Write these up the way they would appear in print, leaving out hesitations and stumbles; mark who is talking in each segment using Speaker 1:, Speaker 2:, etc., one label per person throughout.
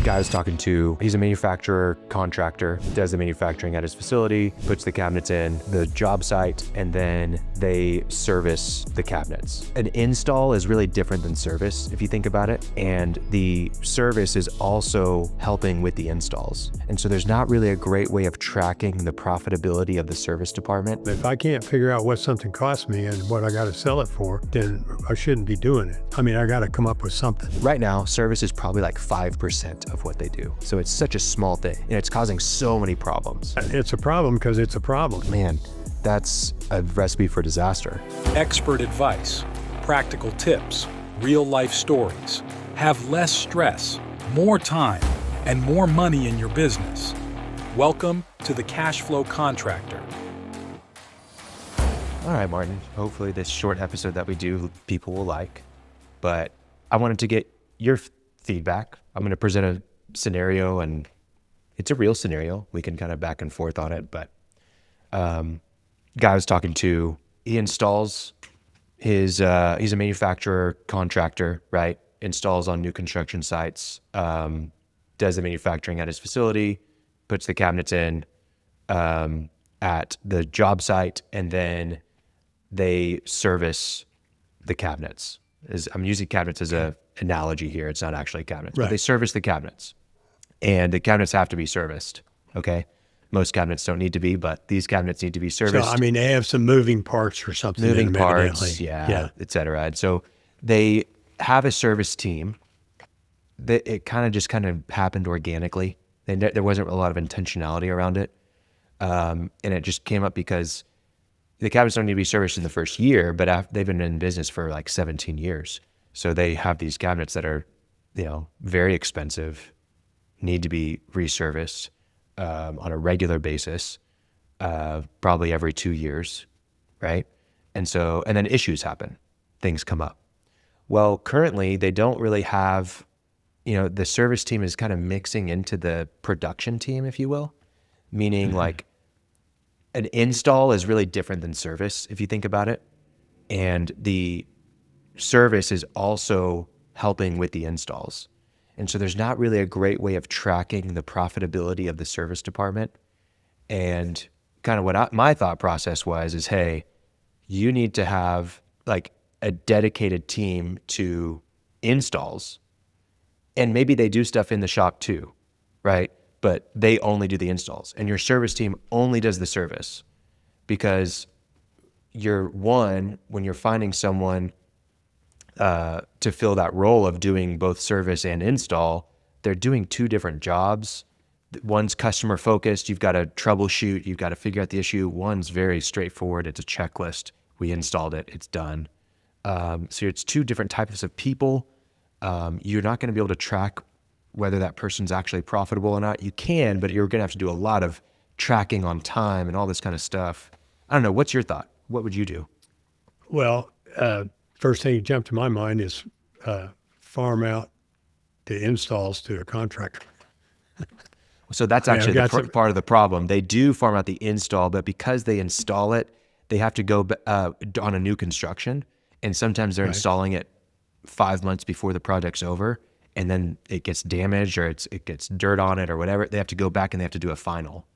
Speaker 1: Guy I was talking to, he's a manufacturer, contractor, does the manufacturing at his facility, puts the cabinets in the job site, and then they service the cabinets. An install is really different than service, if you think about it. And the service is also helping with the installs. And so there's not really a great way of tracking the profitability of the service department.
Speaker 2: If I can't figure out what something costs me and what I got to sell it for, then I shouldn't be doing it. I mean, I got to come up with something.
Speaker 1: Right now, service is probably like 5% of what they do. So it's such a small thing, and it's causing so many problems.
Speaker 2: It's a problem because it's a problem.
Speaker 1: Man, that's a recipe for disaster.
Speaker 3: Expert advice, practical tips, real-life stories. Have less stress, more time, and more money in your business. Welcome to the Cash Flow Contractor.
Speaker 1: All right, Martin. Hopefully this short episode that we do, people will like. But I wanted to get your feedback. I'm going to present a scenario, and it's a real scenario. We can kind of back and forth on it. But guy I was talking to, he installs he's a manufacturer, contractor, right? Installs on new construction sites, does the manufacturing at his facility, puts the cabinets in at the job site, and then they service the cabinets. I'm using cabinets as an analogy here. It's not actually cabinets, but they service the cabinets. And the cabinets have to be serviced, okay? Most cabinets don't need to be, but these cabinets need to be serviced.
Speaker 2: So, I mean, they have some moving parts or something.
Speaker 1: Moving parts, yeah, et cetera. And so they have a service team. It kind of happened organically. There wasn't a lot of intentionality around it. And it just came up because the cabinets don't need to be serviced in the first year, but they've been in business for like 17 years. So they have these cabinets that are, very expensive, need to be reserviced on a regular basis, probably every 2 years, right? And then issues happen, things come up. Well, currently they don't really have, the service team is kind of mixing into the production team, if you will, meaning like an install is really different than service, if you think about it. And the service is also helping with the installs. And so there's not really a great way of tracking the profitability of the service department. And kind of what my thought process is, hey, you need to have like a dedicated team to installs. And maybe they do stuff in the shop too, right? But they only do the installs. And your service team only does the service, because when you're finding someone to fill that role of doing both service and install, they're doing two different jobs. One's customer focused. You've got to troubleshoot. You've got to figure out the issue. One's very straightforward. It's a checklist. We installed it. It's done. So it's two different types of people. You're not going to be able to track whether that person's actually profitable or not. You can, but you're going to have to do a lot of tracking on time and all this kind of stuff. I don't know. What's your thought? What would you do?
Speaker 2: Well, first thing that jumped to my mind is farm out the installs to a contractor.
Speaker 1: So that's actually part of the problem. They do farm out the install, but because they install it, they have to go on a new construction. And sometimes they're installing it 5 months before the project's over, and then it gets damaged or it gets dirt on it or whatever. They have to go back and they have to do a final.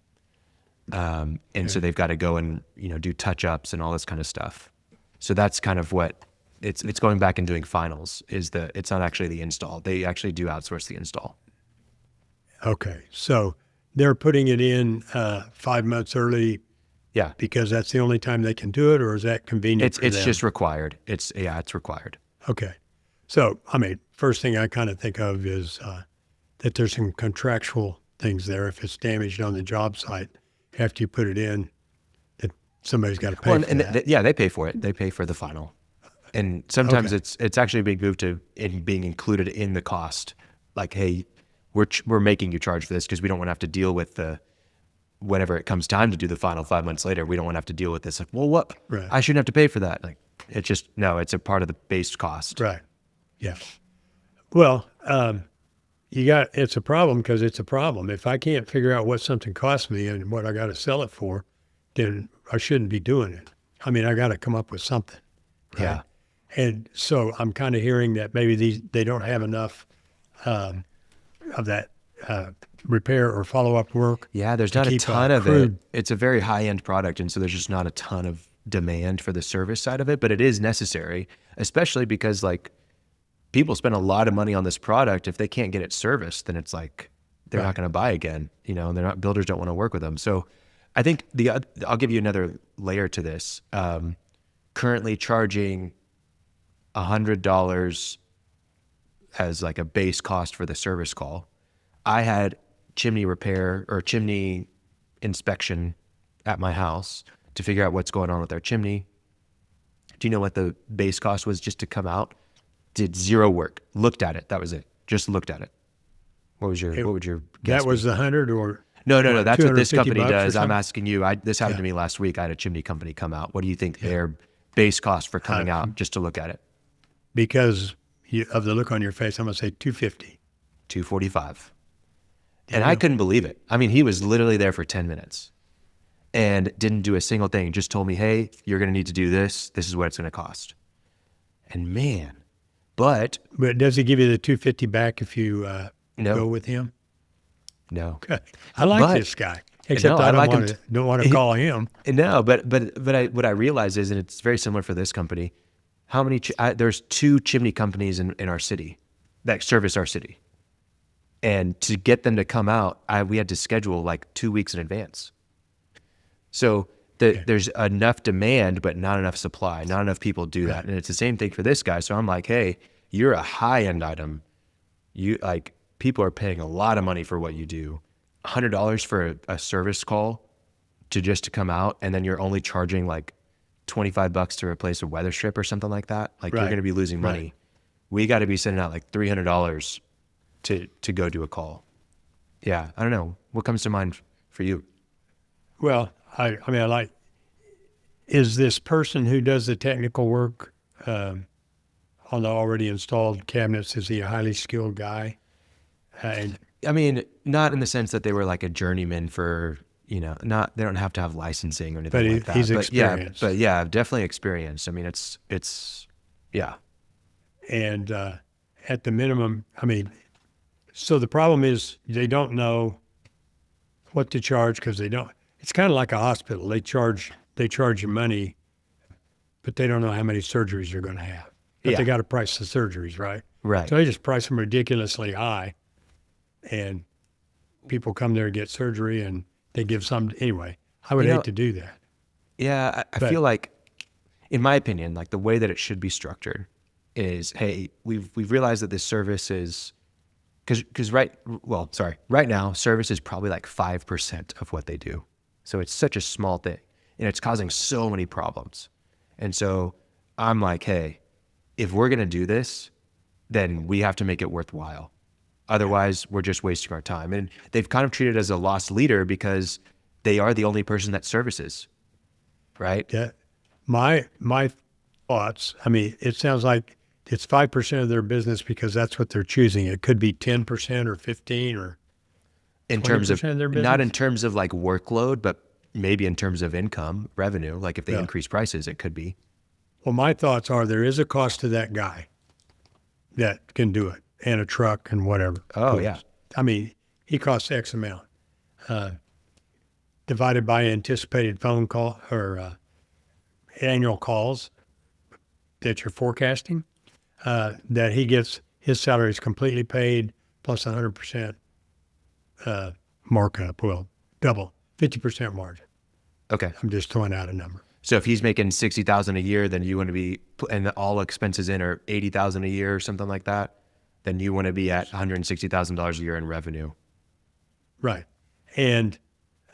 Speaker 1: So they've got to go and, do touch-ups and all this kind of stuff. So that's kind of what it's going back and doing finals. It's not actually the install. They actually do outsource the install.
Speaker 2: Okay. So they're putting it in 5 months early.
Speaker 1: Yeah.
Speaker 2: Because that's the only time they can do it, or is that convenient for them?
Speaker 1: It's just required. It's required.
Speaker 2: Okay. So, I mean, first thing I kind of think of is that there's some contractual things there. If it's damaged on the job site, after you put it in, that somebody's got to pay for that.
Speaker 1: They pay for it. They pay for the final. And sometimes it's actually being moved to being included in the cost. Like, hey, we're making you charge for this because we don't want to have to deal with whenever it comes time to do the final 5 months later, we don't want to have to deal with this. Like, well, what? Right. I shouldn't have to pay for that. Like, it's a part of the base cost.
Speaker 2: Right. Yeah. Well, it's a problem because it's a problem. If I can't figure out what something costs me and what I got to sell it for, then I shouldn't be doing it. I mean, I got to come up with something. Right?
Speaker 1: Yeah.
Speaker 2: And so I'm kind of hearing that maybe they don't have enough of that repair or follow-up work.
Speaker 1: Yeah, there's not a ton of it. It's a very high-end product, and so there's just not a ton of demand for the service side of it, but it is necessary, especially because like people spend a lot of money on this product. If they can't get it serviced, then it's like they're not going to buy again, you know, and builders don't want to work with them. So I think I'll give you another layer to this. Currently charging $100 as like a base cost for the service call. I had chimney repair or chimney inspection at my house to figure out what's going on with our chimney. Do you know what the base cost was just to come out? Did zero work. Looked at it. That was it. Just looked at it. What would your guess
Speaker 2: That was
Speaker 1: be?
Speaker 2: the 100 or
Speaker 1: No. That's what this company does. I'm
Speaker 2: something?
Speaker 1: asking you. This happened to me last week. I had a chimney company come out. What do you think their base cost for coming out just to look at it?
Speaker 2: Because of the look on your face, I'm going to say $250.
Speaker 1: $245. And I couldn't believe it. I mean, he was literally there for 10 minutes and didn't do a single thing. Just told me, hey, you're going to need to do this. This is what it's going to cost. And man, but
Speaker 2: does he give you the $250 back if you
Speaker 1: No.
Speaker 2: go with him?
Speaker 1: no.
Speaker 2: Okay. I like this guy, except
Speaker 1: No,
Speaker 2: I
Speaker 1: I
Speaker 2: don't
Speaker 1: like
Speaker 2: want
Speaker 1: him
Speaker 2: to don't want to call him.
Speaker 1: No, but what I realize is, and it's very similar for this company, how many, there's 2 chimney companies in our city that service our city. And to get them to come out, we had to schedule like 2 weeks in advance. So there's enough demand, but not enough supply. Not enough people do that. And it's the same thing for this guy. So I'm like, hey, you're a high-end item. You like, people are paying a lot of money for what you do. $100 for a service call to come out, and then you're only charging like $25 to replace a weather strip or something like that. Like you're going to be losing money.
Speaker 2: Right.
Speaker 1: We got to be sending out like $300 to go do a call. Yeah, I don't know. What comes to mind for you?
Speaker 2: Well, I mean, I like, is this person who does the technical work on the already installed cabinets, is he a highly skilled guy?
Speaker 1: I mean, not in the sense that they were like a journeyman for, you know, they don't have to have licensing or anything like that.
Speaker 2: He's experienced.
Speaker 1: But yeah, definitely experienced. I mean, it's yeah.
Speaker 2: And at the minimum, I mean, so the problem is they don't know what to charge because they don't. It's kind of like a hospital. They charge you money, but they don't know how many surgeries you're going to have. But they got to price the surgeries, right?
Speaker 1: Right.
Speaker 2: So they just price them ridiculously high, and people come there to get surgery, and they give some anyway. I would hate to do that.
Speaker 1: Yeah, I feel like, in my opinion, like the way that it should be structured is, hey, we've realized that this service is, because right now service is probably like 5% of what they do. So it's such a small thing, and it's causing so many problems. And so I'm like, hey, if we're going to do this, then we have to make it worthwhile. Otherwise, we're just wasting our time. And they've kind of treated it as a lost leader because they are the only person that services, right?
Speaker 2: Yeah. My thoughts, I mean, it sounds like it's 5% of their business because that's what they're choosing. It could be 10% or 15 or
Speaker 1: in terms of,
Speaker 2: of their business?
Speaker 1: not in terms of like workload, but maybe in terms of income, revenue. Like if they increase prices, it could be.
Speaker 2: Well, my thoughts are there is a cost to that guy that can do it, and a truck and whatever.
Speaker 1: Oh, yeah.
Speaker 2: I mean, he costs X amount. Divided by anticipated phone call or annual calls that you're forecasting, that he gets, his salary is completely paid plus 100% markup. Well, double, 50% margin.
Speaker 1: Okay.
Speaker 2: I'm just throwing out a number.
Speaker 1: So if he's making $60,000 a year, then you want to be, and all expenses in are $80,000 a year or something like that, then you want to be at $160,000 a year in revenue.
Speaker 2: Right. And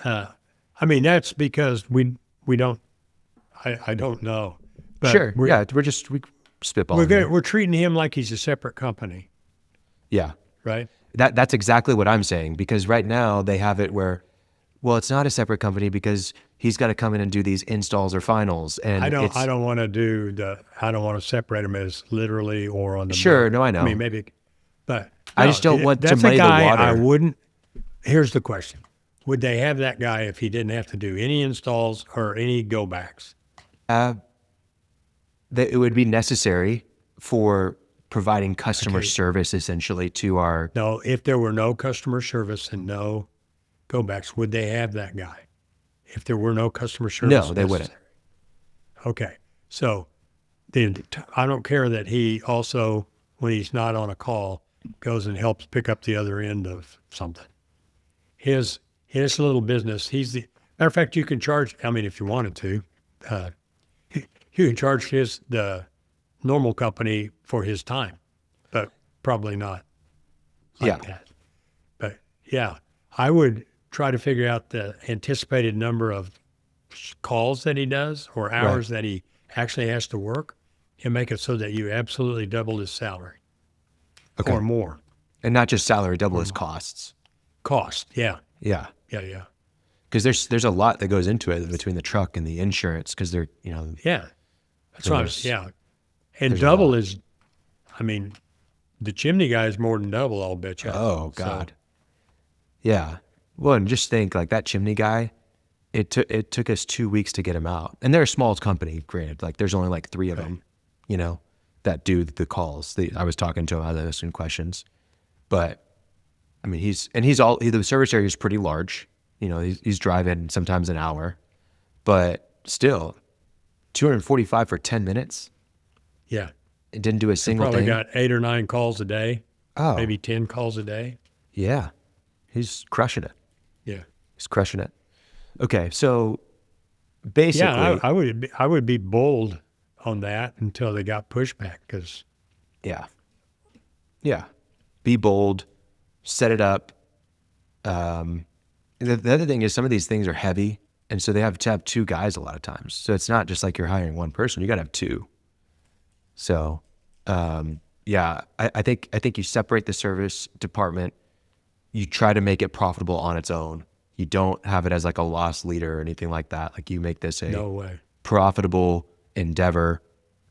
Speaker 2: I mean, that's because we don't, I don't know. But
Speaker 1: Sure. We spitballing.
Speaker 2: We're treating him like he's a separate company,
Speaker 1: Yeah.
Speaker 2: right?
Speaker 1: That's exactly what I'm saying, because right now they have it where, well, it's not a separate company because he's got to come in and do these installs or finals. And
Speaker 2: I don't want to separate him as literally or on the
Speaker 1: Sure,
Speaker 2: book.
Speaker 1: no, I know.
Speaker 2: I mean, maybe, but
Speaker 1: I just don't want to
Speaker 2: that's
Speaker 1: muddy
Speaker 2: a
Speaker 1: the
Speaker 2: guy
Speaker 1: water.
Speaker 2: I wouldn't. Here's the question: would they have that guy if he didn't have to do any installs or any go backs?
Speaker 1: That it would be necessary providing customer service essentially to our.
Speaker 2: No, if there were no customer service and no go backs, would they have that guy? If there were no customer service?
Speaker 1: No, they wouldn't.
Speaker 2: Okay. So then I don't care that he also, when he's not on a call, goes and helps pick up the other end of something. His little business, matter of fact, you can charge, I mean, if you wanted to, you can charge the normal company for his time, but probably not like that. But yeah, I would try to figure out the anticipated number of calls that he does or hours that he actually has to work and make it so that you absolutely double his salary or more.
Speaker 1: And not just salary, double his costs.
Speaker 2: Cost, yeah.
Speaker 1: Yeah.
Speaker 2: Yeah.
Speaker 1: Because there's a lot that goes into it between the truck and the insurance because they're,
Speaker 2: Yeah. That's right. Yeah. And double is, I mean, the chimney guy is more than double, I'll bet you.
Speaker 1: Oh, God. Yeah. Well, and just think like that chimney guy, it took us 2 weeks to get him out. And they're a small company, granted. Like there's only like 3 of them, that do the calls. I was talking to him, I was asking questions. But I mean, the service area is pretty large. He's driving sometimes an hour, but still 245 for 10 minutes.
Speaker 2: Yeah.
Speaker 1: It didn't do a single
Speaker 2: probably
Speaker 1: thing.
Speaker 2: Got 8 or 9 calls a day.
Speaker 1: Oh,
Speaker 2: maybe 10 calls a day.
Speaker 1: Yeah. He's crushing it.
Speaker 2: Yeah.
Speaker 1: He's crushing it. Okay. So basically,
Speaker 2: I would be bold on that until they got pushback because.
Speaker 1: Yeah. Be bold, set it up. The other thing is some of these things are heavy. And so they have to have 2 guys a lot of times. So it's not just like you're hiring one person, you got to have 2. So, I think you separate the service department. You try to make it profitable on its own. You don't have it as like a loss leader or anything like that. Like you make this a profitable endeavor.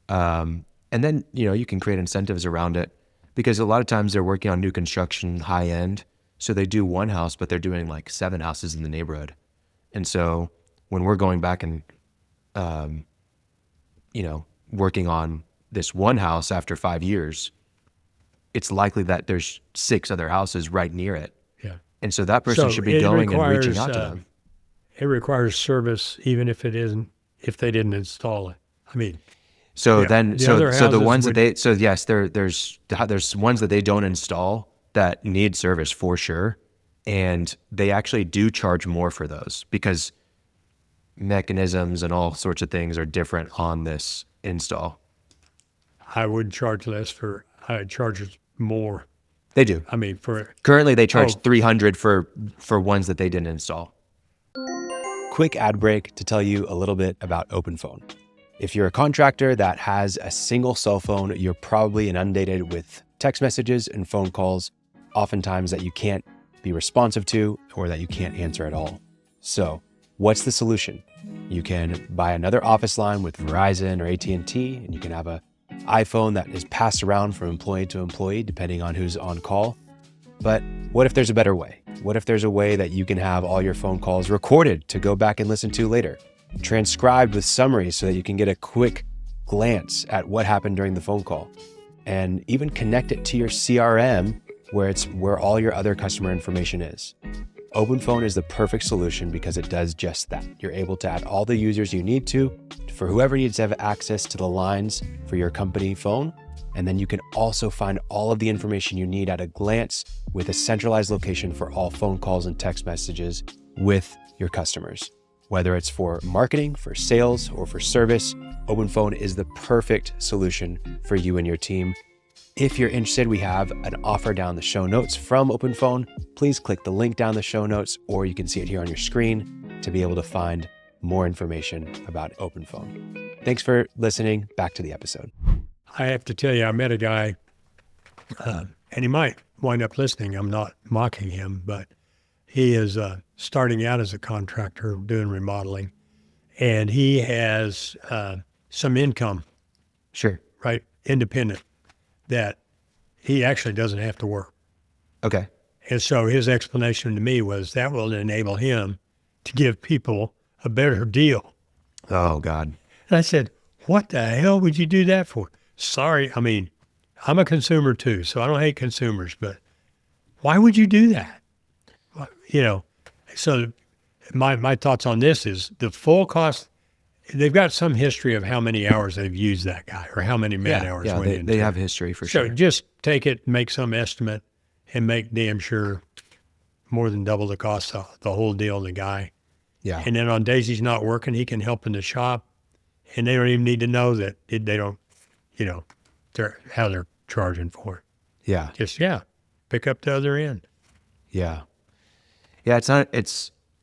Speaker 1: And then, you can create incentives around it because a lot of times they're working on new construction, high end. So they do one house, but they're doing like 7 houses in the neighborhood. And so when we're going back and, working on this one house after 5 years, it's likely that there's 6 other houses right near it.
Speaker 2: Yeah.
Speaker 1: And so that person should be going and reaching out to them.
Speaker 2: It requires service, even if if they didn't install it. I mean,
Speaker 1: the ones there's ones that they don't install that need service for sure. And they actually do charge more for those because mechanisms and all sorts of things are different on this install.
Speaker 2: I would charge less I'd charge more.
Speaker 1: They do.
Speaker 2: I mean,
Speaker 1: currently they charge $300 for ones that they didn't install. Quick ad break to tell you a little bit about OpenPhone. If you're a contractor that has a single cell phone, you're probably inundated with text messages and phone calls, oftentimes that you can't be responsive to or that you can't answer at all. So what's the solution? You can buy another office line with Verizon or AT&T, and you can have an iPhone that is passed around from employee to employee, depending on who's on call. But what if there's a better way? What if there's a way that you can have all your phone calls recorded to go back and listen to later, transcribed with summaries so that you can get a quick glance at what happened during the phone call, and even connect it to your CRM where all your other customer information is? OpenPhone is the perfect solution because it does just that. You're able to add all the users you need to for whoever needs to have access to the lines for your company phone. And then you can also find all of the information you need at a glance with a centralized location for all phone calls and text messages with your customers. Whether it's for marketing, for sales, or for service, OpenPhone is the perfect solution for you and your team. If you're interested, we have an offer down the show notes from OpenPhone. Please click the link down the show notes, or you can see it here on your screen to be able to find more information about OpenPhone. Thanks for listening. Back to the episode.
Speaker 2: I have to tell you, I met a guy, and he might wind up listening. I'm not mocking him, but he is starting out as a contractor doing remodeling, and he has some income.
Speaker 1: Sure.
Speaker 2: Right? Independent, that he actually doesn't have to work.
Speaker 1: Okay.
Speaker 2: And so his explanation to me was that will enable him to give people a better deal.
Speaker 1: Oh, God.
Speaker 2: And I said, what the hell would you do that for? Sorry. I mean, I'm a consumer too, so I don't hate consumers, but why would you do that? You know, so my thoughts on this is the full cost. They've got some history of how many hours they've used that guy or how many man hours went into
Speaker 1: they
Speaker 2: it.
Speaker 1: have history for
Speaker 2: So
Speaker 1: sure.
Speaker 2: just take it, make some estimate, and make damn sure more than double the cost of the whole deal to the guy.
Speaker 1: Yeah.
Speaker 2: And then on days he's not working, he can help in the shop, and they don't even need to know that they don't, you know, how they're charging for it.
Speaker 1: Yeah.
Speaker 2: Just pick up the other end.
Speaker 1: Yeah. Yeah.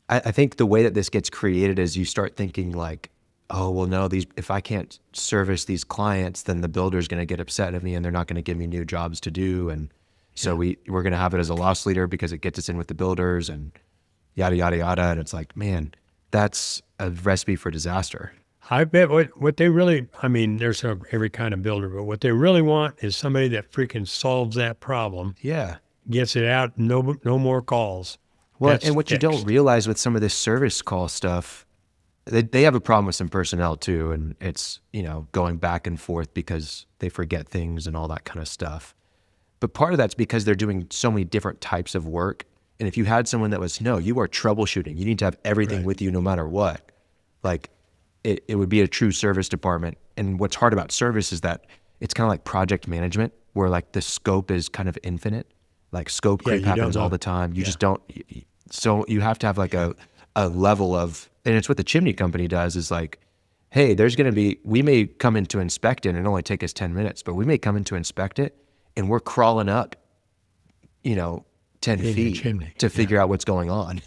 Speaker 1: I think the way that this gets created is you start thinking like, oh, well, no, if I can't service these clients, then the builder's going to get upset at me and they're not going to give me new jobs to do. And so we're going to have it as a loss leader because it gets us in with the builders and yada, yada, yada. And it's like, man, that's a recipe for disaster.
Speaker 2: I bet what they really, I mean, there's every kind of builder, but what they really want is somebody that freaking solves that problem,
Speaker 1: Yeah.
Speaker 2: gets it out, no more calls.
Speaker 1: Well,
Speaker 2: That's
Speaker 1: and what you don't
Speaker 2: fixed.
Speaker 1: realize with some of this service call stuff, they have a problem with some personnel too. And it's, you know, going back and forth because they forget things and all that kind of stuff. But part of that's because they're doing so many different types of work. And if you had someone that was, no, you are troubleshooting, you need to have everything with you no matter what, like it would be a true service department. And what's hard about service is that it's kind of like project management where like the scope is kind of infinite. Like scope creep
Speaker 2: you don't
Speaker 1: happens all
Speaker 2: know.
Speaker 1: the time. You just don't. So you have to have like a level of, and it's what the chimney company does is like, hey, we may come in to inspect it and it only take us 10 minutes, but we may come in to inspect it and we're crawling up, 10 feet
Speaker 2: chimney,
Speaker 1: to figure out what's going on,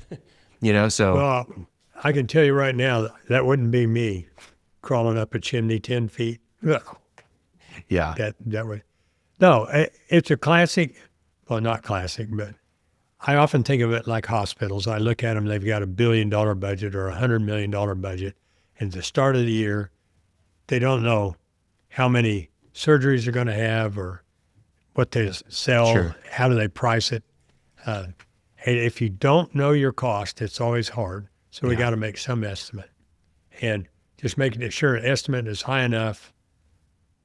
Speaker 1: so.
Speaker 2: Well, I can tell you right now, that wouldn't be me crawling up a chimney 10 feet. No,
Speaker 1: Yeah.
Speaker 2: that would, no, it's a classic, well, not classic, but I often think of it like hospitals. I look at them, they've got $1 billion budget or $100 million budget. And at the start of the year, they don't know how many surgeries they're going to have or what they sell,
Speaker 1: Sure.
Speaker 2: how do they price it. And if you don't know your cost, it's always hard. So we got to make some estimate. And just making sure an estimate is high enough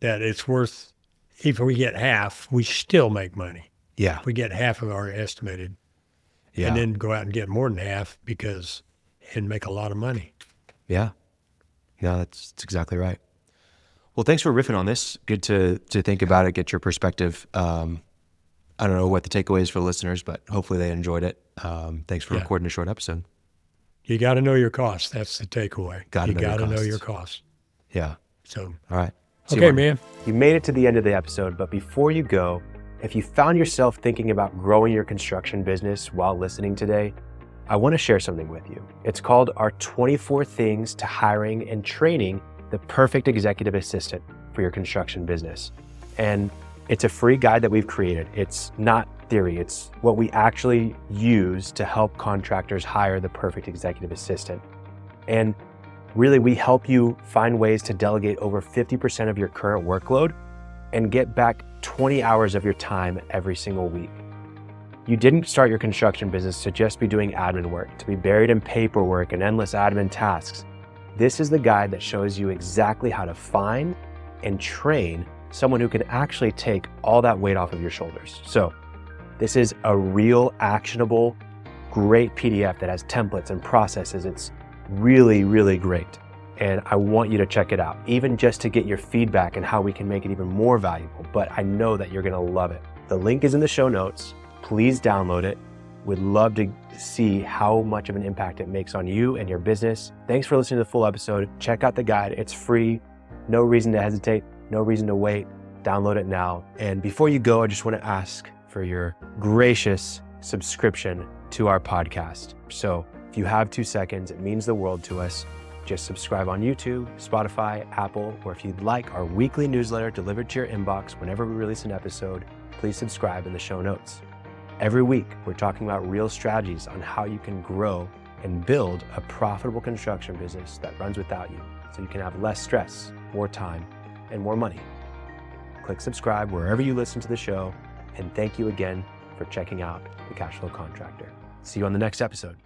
Speaker 2: that it's worth, if we get half, we still make money.
Speaker 1: Yeah.
Speaker 2: We get half of our estimated.
Speaker 1: Yeah.
Speaker 2: And then go out and get more than half and make a lot of money.
Speaker 1: Yeah. Yeah, that's exactly right. Well, thanks for riffing on this. Good to think about it, get your perspective. I don't know what the takeaway is for listeners, but hopefully they enjoyed it. Thanks for recording a short episode.
Speaker 2: You got to know your costs. That's the takeaway. You got to know your costs.
Speaker 1: Yeah.
Speaker 2: So,
Speaker 1: All right. See you
Speaker 2: okay,
Speaker 1: later.
Speaker 2: man.
Speaker 1: You made it to the end of the episode, but before you go, if you found yourself thinking about growing your construction business while listening today, I want to share something with you. It's called our 24 Things to Hiring and Training the Perfect Executive Assistant for Your Construction Business. And it's a free guide that we've created. It's not theory. It's what we actually use to help contractors hire the perfect executive assistant. And really, we help you find ways to delegate over 50% of your current workload and get back 20 hours of your time every single week. You didn't start your construction business to just be doing admin work, to be buried in paperwork and endless admin tasks. This is the guide that shows you exactly how to find and train someone who can actually take all that weight off of your shoulders. So this is a real actionable, great PDF that has templates and processes. It's really, really great. And I want you to check it out, even just to get your feedback and how we can make it even more valuable. But I know that you're gonna love it. The link is in the show notes. Please download it. Would love to see how much of an impact it makes on you and your business. Thanks for listening to the full episode. Check out the guide. It's free. No reason to hesitate. No reason to wait. Download it now. And before you go, I just want to ask for your gracious subscription to our podcast. So if you have 2 seconds, it means the world to us. Just subscribe on YouTube, Spotify, Apple, or if you'd like our weekly newsletter delivered to your inbox whenever we release an episode, please subscribe in the show notes. Every week, we're talking about real strategies on how you can grow and build a profitable construction business that runs without you, so you can have less stress, more time, and more money. Click subscribe wherever you listen to the show, and thank you again for checking out the Cashflow Contractor. See you on the next episode.